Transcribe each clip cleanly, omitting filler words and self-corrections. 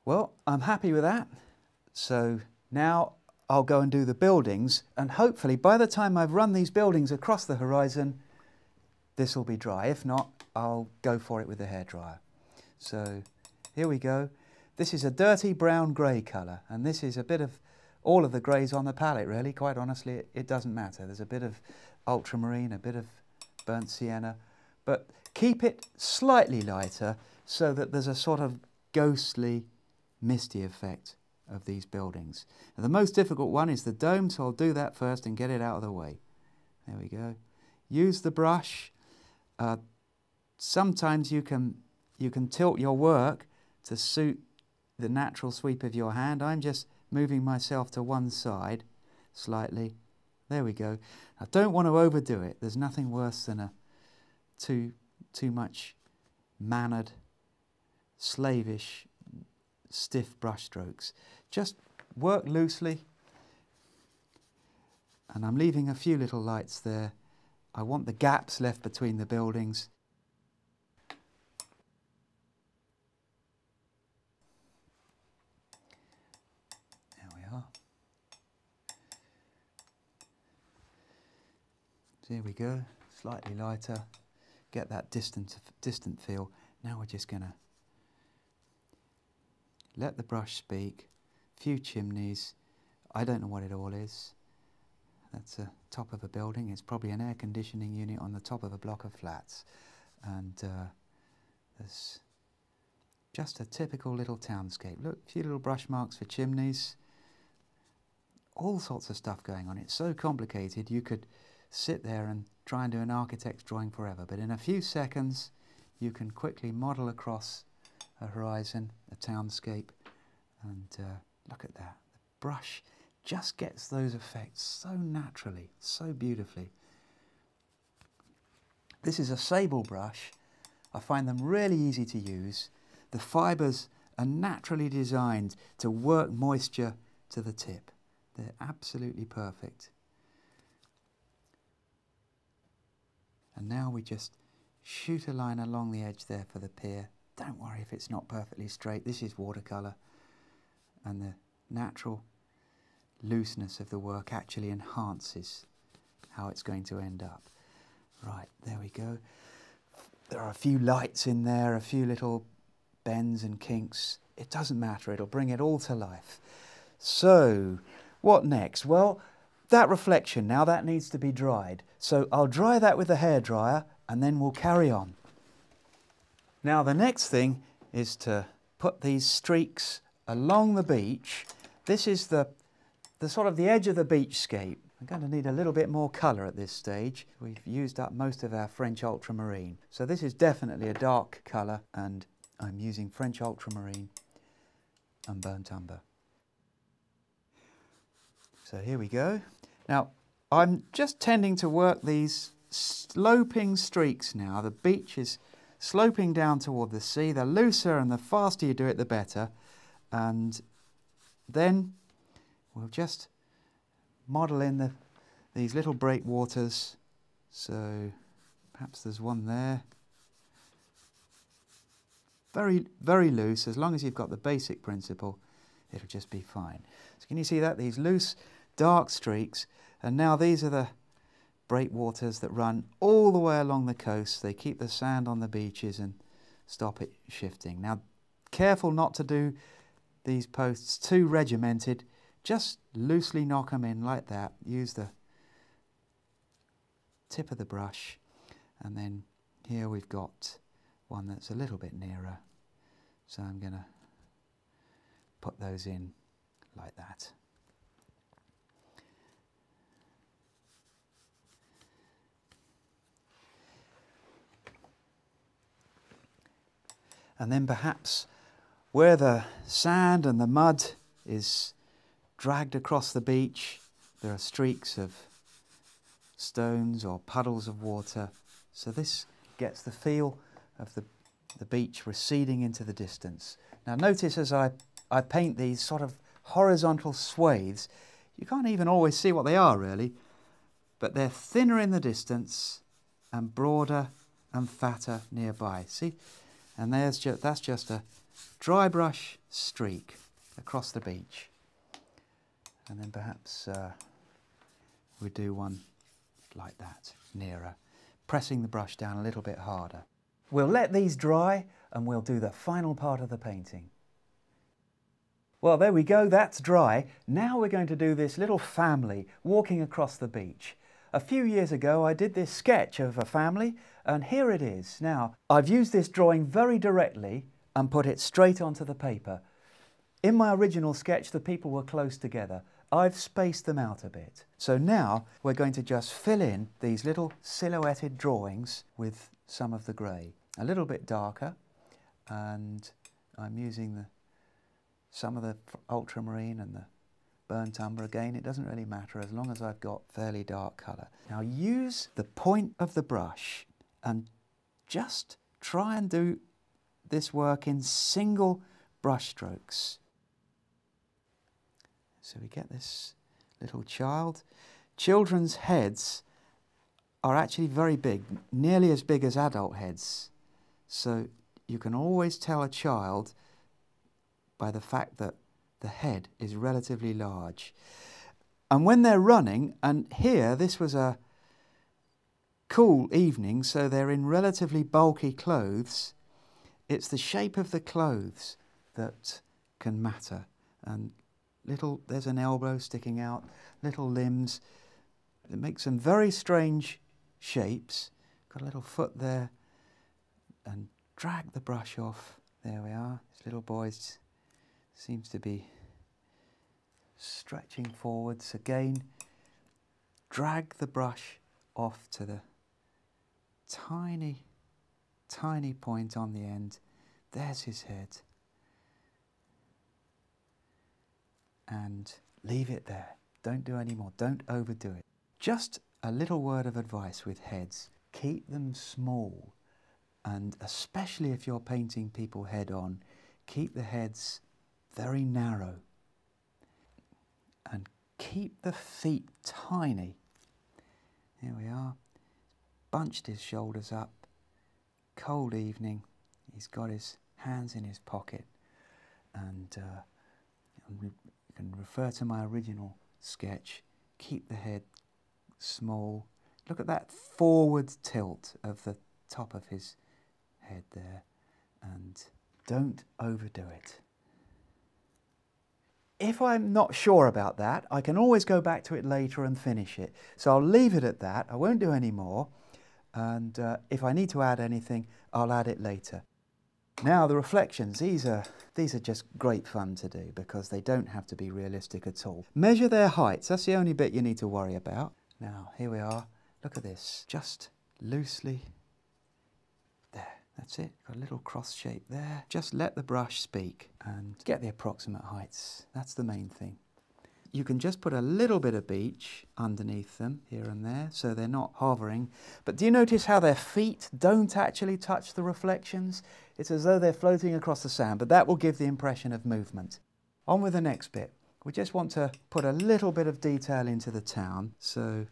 Well, I'm happy with that. So now I'll go and do the buildings, and hopefully by the time I've run these buildings across the horizon, this will be dry. If not, I'll go for it with the hairdryer. So here we go. This is a dirty brown grey colour, and this is a bit of all of the greys on the palette really. Quite honestly, it doesn't matter. There's a bit of ultramarine, a bit of burnt sienna, but keep it slightly lighter so that there's a sort of ghostly, misty effect of these buildings. And the most difficult one is the dome, so I'll do that first and get it out of the way. There we go. Use the brush. Sometimes you can tilt your work to suit the natural sweep of your hand. I'm just moving myself to one side slightly. There we go. I don't want to overdo it. There's nothing worse than a too much mannered, slavish, stiff brush strokes. Just work loosely, and I'm leaving a few little lights there. I want the gaps left between the buildings. There we are. There we go, slightly lighter. Get that distant feel. Now we're just going to let the brush speak. Few chimneys. I don't know what it all is. That's the top of a building. It's probably an air conditioning unit on the top of a block of flats. And there's just a typical little townscape. Look, a few little brush marks for chimneys. All sorts of stuff going on. It's so complicated you could sit there and try and do an architect's drawing forever, but in a few seconds you can quickly model across a horizon, a townscape, and look at that. The brush just gets those effects so naturally, so beautifully. This is a sable brush. I find them really easy to use. The fibres are naturally designed to work moisture to the tip. They're absolutely perfect. And now we just shoot a line along the edge there for the pier. Don't worry if it's not perfectly straight. This is watercolour, and the natural looseness of the work actually enhances how it's going to end up. Right, there we go. There are a few lights in there, a few little bends and kinks. It doesn't matter, it'll bring it all to life. So, what next? Well, that reflection now, that needs to be dried. So I'll dry that with the hairdryer and then we'll carry on. Now the next thing is to put these streaks along the beach. This is the sort of the edge of the beachscape. I'm going to need a little bit more colour at this stage. We've used up most of our French ultramarine. So this is definitely a dark colour, and I'm using French ultramarine and burnt umber. So here we go. Now I'm just tending to work these sloping streaks now. The beach is sloping down toward the sea. The looser and the faster you do it, the better. And then we'll just model in these little breakwaters. So perhaps there's one there. Very, very loose. As long as you've got the basic principle, it'll just be fine. So can you see that? These loose, dark streaks. And now these are the breakwaters that run all the way along the coast. They keep the sand on the beaches and stop it shifting. Now, careful not to do these posts too regimented. Just loosely knock them in like that. Use the tip of the brush. And then here we've got one that's a little bit nearer. So I'm going to put those in like that. And then perhaps where the sand and the mud is dragged across the beach, there are streaks of stones or puddles of water. So this gets the feel of the beach receding into the distance. Now notice as I paint these sort of horizontal swathes, you can't even always see what they are really, but they're thinner in the distance and broader and fatter nearby. See? And that's just a dry brush streak across the beach. And then perhaps we do one like that, nearer, pressing the brush down a little bit harder. We'll let these dry and we'll do the final part of the painting. Well, there we go, that's dry. Now we're going to do this little family walking across the beach. A few years ago I did this sketch of a family and here it is. Now, I've used this drawing very directly and put it straight onto the paper. In my original sketch the people were close together. I've spaced them out a bit. So now we're going to just fill in these little silhouetted drawings with some of the grey. A little bit darker, and I'm using some of the ultramarine and the burnt umber. Again, it doesn't really matter as long as I've got fairly dark colour. Now use the point of the brush and just try and do this work in single brush strokes. So we get this little child. Children's heads are actually very big, nearly as big as adult heads. So you can always tell a child by the fact that the head is relatively large. And when they're running, and here this was a cool evening, so they're in relatively bulky clothes, it's the shape of the clothes that can matter. And there's an elbow sticking out, little limbs. It makes some very strange shapes. Got a little foot there, and drag the brush off. There we are. This little boy seems to be stretching forwards. Again, drag the brush off to the tiny, tiny point on the end. There's his head. And leave it there. Don't do any more. Don't overdo it. Just a little word of advice with heads. Keep them small. And especially if you're painting people head on, keep the heads very narrow. And keep the feet tiny. Here we are. Bunched his shoulders up. Cold evening. He's got his hands in his pocket. And you can refer to my original sketch. Keep the head small. Look at that forward tilt of the top of his head there. And don't overdo it. If I'm not sure about that, I can always go back to it later and finish it. So I'll leave it at that. I won't do any more. And if I need to add anything, I'll add it later. Now the reflections, these are just great fun to do because they don't have to be realistic at all. Measure their heights, that's the only bit you need to worry about. Now here we are, look at this, just loosely, there, that's it, got a little cross shape there. Just let the brush speak and get the approximate heights, that's the main thing. You can just put a little bit of beach underneath them here and there so they're not hovering. But do you notice how their feet don't actually touch the reflections? It's as though they're floating across the sand, but that will give the impression of movement. On with the next bit. We just want to put a little bit of detail into the town, so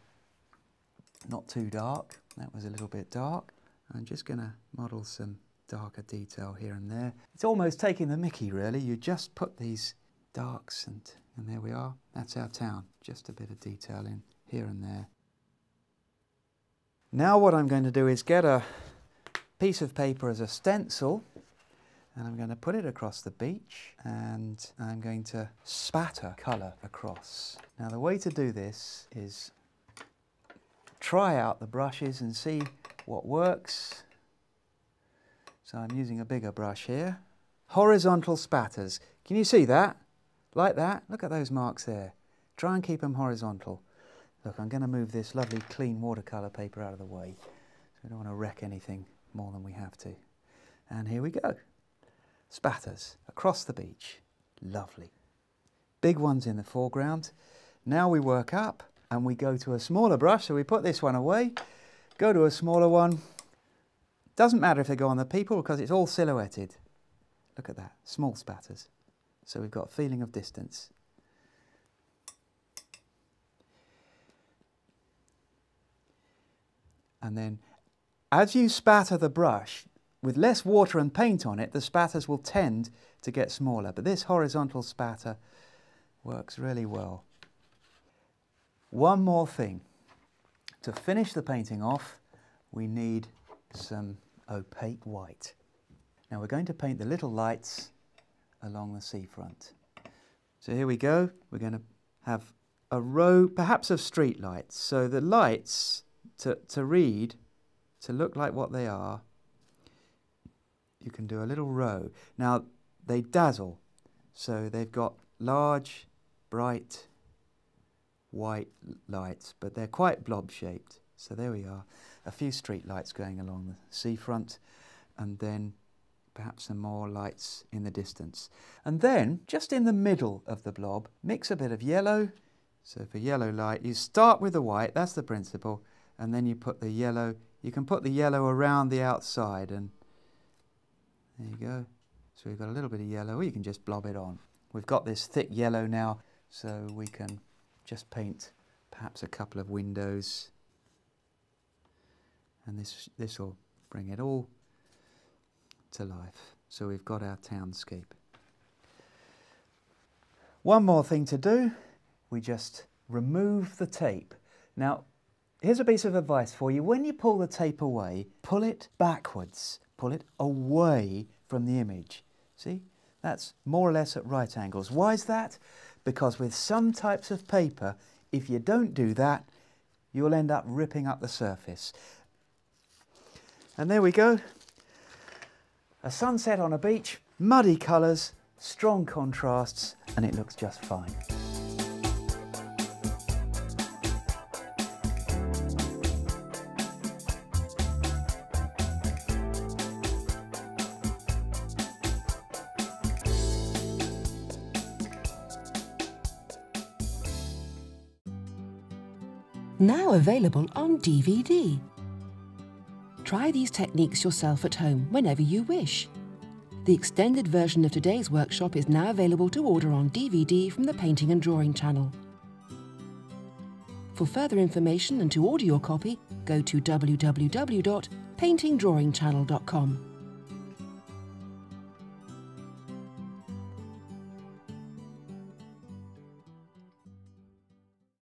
not too dark. That was a little bit dark. I'm just going to model some darker detail here and there. It's almost taking the mickey really. You just put these darks and there we are. That's our town. Just a bit of detail in here and there. Now what I'm going to do is get a piece of paper as a stencil and I'm going to put it across the beach and I'm going to spatter colour across. Now the way to do this is try out the brushes and see what works. So I'm using a bigger brush here. Horizontal spatters. Can you see that? Like that? Look at those marks there. Try and keep them horizontal. Look, I'm going to move this lovely clean watercolour paper out of the way. So we don't want to wreck anything more than we have to. And here we go. Spatters across the beach. Lovely. Big ones in the foreground. Now we work up and we go to a smaller brush. So we put this one away, go to a smaller one. Doesn't matter if they go on the people because it's all silhouetted. Look at that, small spatters. So we've got a feeling of distance. And then as you spatter the brush, with less water and paint on it, the spatters will tend to get smaller. But this horizontal spatter works really well. One more thing. To finish the painting off, we need some opaque white. Now we're going to paint the little lights along the seafront. So here we go. We're going to have a row, perhaps of street lights. So the lights, to read, to look like what they are, you can do a little row. Now they dazzle, so they've got large, bright, white lights, but they're quite blob-shaped. So there we are, a few street lights going along the seafront, and then perhaps some more lights in the distance. And then, just in the middle of the blob, mix a bit of yellow. So for yellow light, you start with the white, that's the principle, and then you put the yellow. You can put the yellow around the outside, and there you go. So we've got a little bit of yellow, or you can just blob it on. We've got this thick yellow now, so we can just paint perhaps a couple of windows, and this will bring it all to life. So we've got our townscape. One more thing to do, we just remove the tape. Now, here's a piece of advice for you. When you pull the tape away, pull it backwards, pull it away from the image. See, that's more or less at right angles. Why is that? Because with some types of paper, if you don't do that, you'll end up ripping up the surface. And there we go. A sunset on a beach, muddy colours, strong contrasts, and it looks just fine. Now available on DVD. Try these techniques yourself at home whenever you wish. The extended version of today's workshop is now available to order on DVD from the Painting and Drawing channel. For further information and to order your copy, go to www.paintingdrawingchannel.com.